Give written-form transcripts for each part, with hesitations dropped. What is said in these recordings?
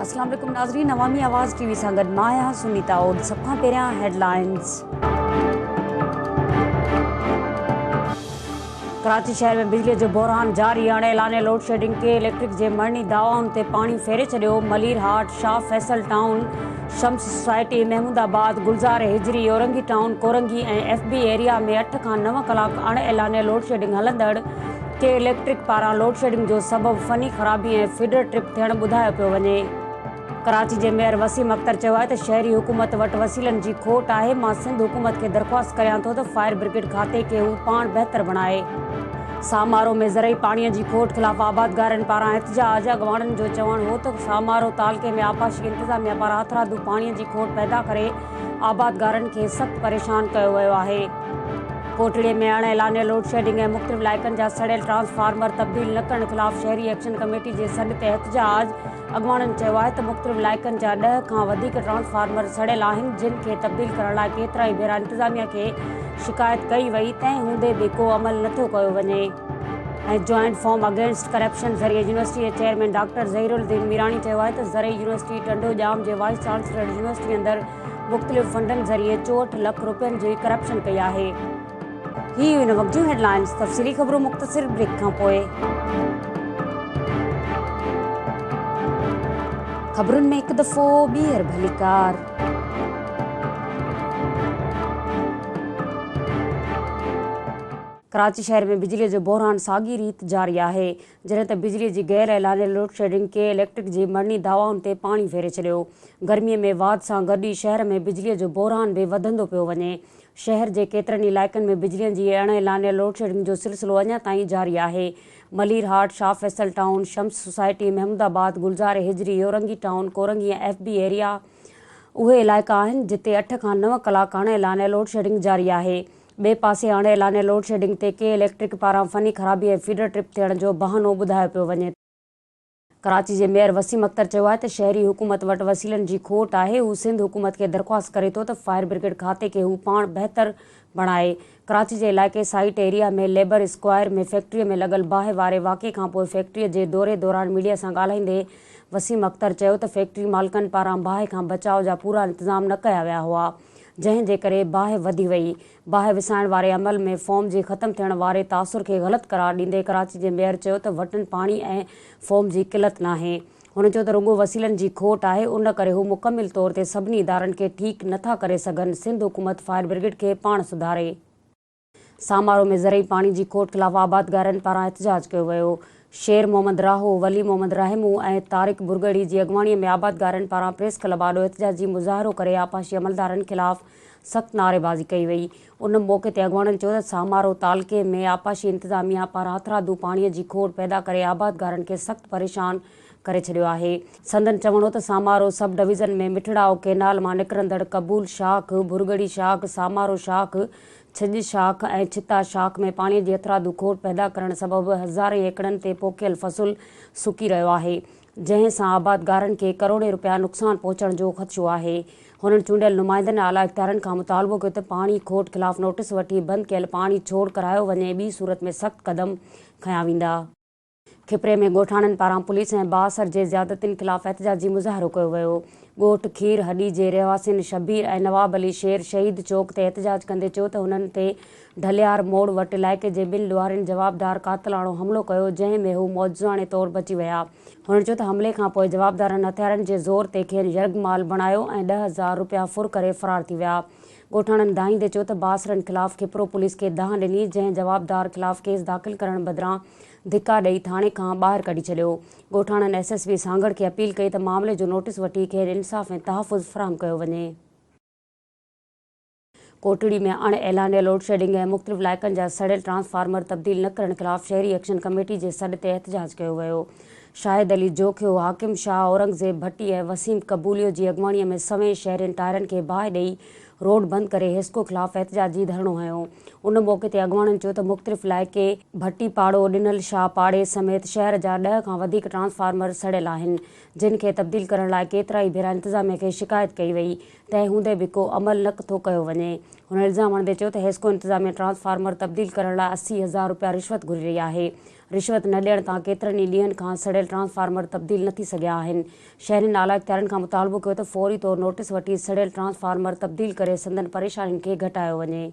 अस्सलाम वालेकुम नाज़रीन, अवामी आवाज़ टीवी सां गॾु मां आहियां सुनीता ओड। सभ खां पहिरियां हेडलाइंस। कराची शहर में बिजली जो बहरान जारी। अणएलाने लोड शेडिंग के इलेक्ट्रिक जे मरनी दावाउनि ते पाणी फेरे छॾियो। मलीर हाट, शाह फैसल टाउन, शम्स सोसाइटी, महमूदाबाद, गुलज़ार हिजरी, औरंगी टाउन, कोरंगी ऐं FB एरिया में 8 खां 9 कलाक अणएलाने लोड शेडिंग हलंदड़ के इलेक्ट्रिक पारां लोड शेडिंग जो सबबु फनी ख़राबी ऐं फीडर ट्रिप थियणु ॿुधायो पियो वञे। कराची जे मेयर वसीम अख्तर चयो आहे त शहरी हुकूमत वटि वसीलनि जी खोट आहे। मां सिंध हुकूमत खे दरख़्वास्त करियां थो त फायर ब्रिगेड खाते खे हू पाण बहितर बणाए। सामारो में ज़रई पाणीअ जी खोट ख़िलाफ़ आबादगारनि पारां एहतजाज। अॻवाननि जो चवणु हो त सामारो तालके में आपाशी इंतिज़ामिया पारां हथरादू पाणीअ जी खोट पैदा करे आबादगारनि खे सख़्तु परेशान कयो वियो आहे। कोटड़ीअ में अणएलाने लोड शेडिंग ऐं मुख़्तलिफ़ इलाइक़नि जा सड़ियल ट्रांसफार्मर तब्दील न करण ख़िलाफ़ शहरी एक्शन कमेटी जे सॾ ते एहतजाज। अॻवाननि चयो आहे त मुख़्तलिफ़ इलाइक़नि जा 10 खां वधीक ट्रांसफार्मर सड़ियल आहिनि, जिन खे तब्दील करण लाइ केतिरा ई भेरा इंतिज़ामिया खे शिकायत कई वई, तंहिं हूंदे बि को अमल नथो कयो वञे। ऐं जॉइंट फॉर्म अगेंस्ट करप्शन ज़रिए यूनिवर्सिटी जे चेयरमैन डॉक्टर ज़हीरुद्दीन मीरानी चयो आहे त ज़रई यूनिवर्सिटी टंडो जाम जे वाइस चांसलर यूनिवर्सिटी अंदरि मुख़्तलिफ़ फंडनि ज़रिए 64 लख रुपयनि जी करप्शन कई आहे। ही हुई हिन वक़्त जूं हेडलाइंस। तफ़सीली ख़बरूं मुख़्तसिर ब्रेक खां पोइ। ख़बरुनि में हिकु दफ़ो ॿीहर भलीकार। कराची शहर में बिजली जो बहरान साॻी रीत जारी आहे। जॾहिं त बिजली जी गैर ऐलाने लोड शेडिंग के इलेक्ट्रिक जी मरनी दावाउनि ते पाणी फेरे छॾियो। गर्मीअ में वाध सां गॾु ई शहर में बिजलीअ जो बहरान बि वधंदो पियो वञे। शहर जे केतिरनि इलाइक़नि में बिजलीअ जी अणएलाने लोड शेडिंग जो सिलसिलो अञा ताईं जारी आहे। मलीर हाट, शाह फैसल टाउन, शम्स सोसाइटी, महमूदाबाद, गुलज़ार हिजरी, औरंगी टाउन, कोरंगी ऐं FB एरिया उहे इलाइक़ा आहिनि जिते 8 खां 9 कलाक अणएलाने लोड शेडिंग जारी आहे। ॿिए पासे अणएलाने लोड शेडिंग ते के इलेक्ट्रिक पारां फनी ख़राबी ऐं फीडर ट्रिप थियण जो बहानो ॿुधायो पियो वञे। कराची जे मेयर वसीम अख्तर चयो आहे त शहरी हुकूमत वटि वसीलनि जी खोट आहे। हू सिंध हुकूमत खे दरख़्वास्त करे थो त फायर ब्रिगेड खाते खे हू पाण बहितर बणाए। कराची जे इलाइक़े साइट एरिया में लेबर स्क्वायर में फैक्ट्रीअ में लॻल बाहि वारे वाक़े खां पोइ फैक्ट्रीअ जे दौरे दौरान मीडिया सां ॻाल्हाईंदे वसीम अख्तर चयो त फैक्ट्री मालिकनि पारां बाहि खां बचाव जा पूरा इंतिज़ाम न कया विया हुआ, जंहिं जे करे बाहि वधी वई। बाहि विसाइण वारे अमल में फॉर्म जे ख़तमु थियण वारे तासुर खे ग़लति करार ॾींदे कराची जे मेयर चयो त वटनि पाणी ऐं फॉर्म जी किल्लत नाहे। हुन चयो त रुॻो वसीलनि जी खोट आहे, उन करे हू मुकमिल तौर ते सभिनी इदारनि खे ठीकु नथा करे सघनि। सिंध हुकूमत फायर ब्रिगेड खे पाण सुधारे। सामारो में ज़रई पाणी जी खोट ख़िलाफ़ आबादगारनि पारां एहतजाज कयो वियो। शेर मोहम्मद राहो, वली मोहम्मद रहमू ऐं तारिक बुरगड़ी जी अॻवाणीअ में आबादगारनि पारां प्रेस क्लब आॾो एहतजाजी मुज़ाहिरो करे आपाशी अमलदारनि ख़िलाफ़ सख़्तु नारेबाज़ी कई वई। उन मौक़े ते अॻवाननि चयो त सामारो तालके में आपाशी इंतिज़ामिया पारां हथरादू पाणीअ जी खोट पैदा करे आबादगारनि खे सख़्तु परेशान करे छॾियो आहे। संदन चवणो त सामारो सब डिवीज़न में मिठड़ाओ केनाल मां निकिरंदड़ कबूल शाख, भुरगड़ी शाख, सामारो शाख, छिज शाख ऐं छिता शाख में पाणीअ जी हथरादू खोट पैदा करण सबबि हज़ारे एकड़नि ते पोखियल फ़सुल सुकी रहियो आहे, जंहिं सां आबादगारनि खे करोड़े रुपया नुक़सानु पहुचण जो ख़दशो आहे। हुननि चूंडियल नुमाइंदनि आला इख़्तियारनि खां मुतालबो कयो त पाणी खोट ख़िलाफ़ नोटिस वठी बंदि कयल पाणी छोड़ करायो वञे, ॿी सूरत में सख़्तु क़दम खयां वेंदा। खिपरे में ॻोठाणनि पारां पुलिस ऐं बासर जे ज़्यादतियुनि ख़िलाफ़ एहतजाजी मुज़ाहिरो कयो वियो। ॻोठ खीर हडी जे रहवासियुनि शबीर ऐं नवाब अली शेर शहीद चौक ते एहतजाज कंदे चयो त हुननि ते ढलियार मोड़ वटि इलाइक़े जे 2 ॾुआरनि जवाबदार कातिलाणो हमिलो कयो, जंहिं में हू मौजूदाणे तौरु बची विया। हुननि चयो त हमले खां पोइ जवाबदारनि हथियारनि जे ज़ोर ते खेनि यरगमाल बणायो ऐं 10,000 रुपया फुर करे फ़रार थी विया। ॻोठाणनि दाहींदे चयो त बासरनि ख़िलाफ़ खिपरो पुलिस खे दाह ॾिनी, जंहिं जवाबदार ख़िलाफ़ केस दाख़िल करण बदिरां धिका ॾेई थाणे खां ॿाहिरि कढी छॾियो। ॻोठाणनि SSP सांगड़ खे अपील कई त मामले जो नोटिस वठी खेनि इंसाफ़ ऐं तहफ़ुज़ फ़राहम कयो वञे। कोटड़ी में अणएलाने लोड शेडिंग ऐं मुख़्तलिफ़ इलाइक़नि जा सड़ियल ट्रांसफार्मर तब्दील न करण ख़िलाफ़ शहरी एक्शन कमेटी जे सॾ ते एहतजाज कयो वियो। शाहिद अली जोखियो, हाकिम शाह, औरंगज़ेब भट्टी ऐं वसीम कबूलियो जी अॻवाणीअ में सवें शहरियुनि टायरनि खे बाहि ॾेई रोड बंदि करे हिस्को ख़िलाफ़ एहतजाजी धरणो हयो। उन मौक़े ते अॻवाननि चयो त मुख़्तलिफ़ इलाइक़े भट्टी पाड़ो, ॾिनल शाह पाड़े समेत शहर जा 10 खां वधीक ट्रांसफार्मर सड़ियल आहिनि, जिन खे तब्दील करण लाइ केतिरा ई भेरा इंतिज़ामिया खे शिकायत कई वई, तंहिं हूंदे बि को अमल नथो कयो वञे। हुन इल्ज़ाम हणंदे चयो त हेस्को इंतिज़ामिया ट्रांसफार्मर तब्दील करण लाइ 80,000 रुपया रिश्वत घुरी रही आहे। रिश्वत न ॾियण तां केतिरनि ई ॾींहनि खां सड़ियल ट्रांसफार्मर तब्दील न थी सघिया आहिनि। शहरी नाला इख़्तियारनि खां मुतालबो कयो त फौरी तौरु नोटिस वठी सड़ियल ट्रांसफार्मर तब्दील करे संदनि परेशानियुनि खे घटायो वञे।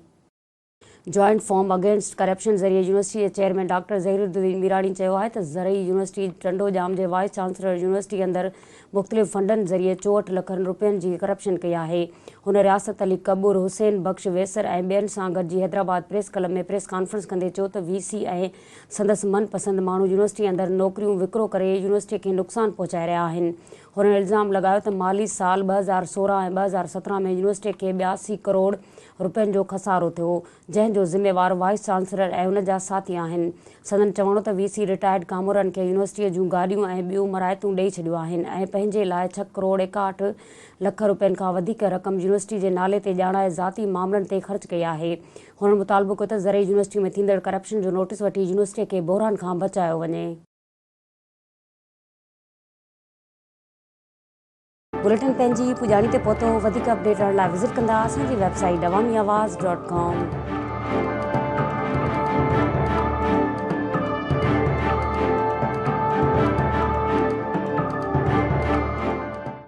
जॉइंट फॉर्म अगेंस्ट करप्शन ज़रिए यूनिवर्सिटी जे चेयरमैन डॉक्टर ज़हीरुद्दीन मीराणी चयो आहे त ज़रई यूनिवर्सिटी टंडोजाम जे वाइस चांसलर यूनिवर्सिटी अंदरि मुख़्तलिफ़ फंडनि ज़रिए 64 लख रुपयनि जी करप्शन कई आहे। हुन रियासत अली कबूर, हुसैन बख्श वेसर ऐं ॿियनि सां गॾिजी हैदराबाद प्रेस क्लब में प्रेस कॉन्फ्रेंस कंदे चयो त VC ऐं संदसि मनपसंद माण्हू यूनिवर्सिटी अंदरि नौकरियूं विकिरो करे यूनिवर्सिटीअ खे नुक़सानु पहुचाए रहिया आहिनि। हुन इल्ज़ाम लॻायो त माली साल 2016 ऐं 2017 में यूनिवर्सिटीअ खे 82 करोड़ रुपयनि जो खसारो थियो, जंहिंजो ज़िम्मेवार वाइस चांसलर ऐं हुन जा साथी आहिनि। संदन चवणो त VC रिटायर्ड कामोरनि खे यूनिवर्सिटीअ जूं गाॾियूं ऐं ॿियूं मराइतूं ॾेई छॾियूं आहिनि ऐं पंहिंजे लाइ 6 करोड़ 61 लख रुपयनि खां वधीक रक़म यूनिवर्सिटी जे नाले ते ॼाणाए ज़ाती मामलनि ते ख़र्च कई आहे। हुननि मुतालबो कयो त ज़रई यूनिवर्सिटी में थींदड़ करप्शन जो नोटिस वठी यूनिवर्सिटीअ खे बहिरान खां बचायो वञे। बुलेटिन पंहिंजी पुॼाणी ते पहुतो। वधीक अपडेट लाइ विज़िट कंदा असांजी वेबसाइट awamiawaaz.com।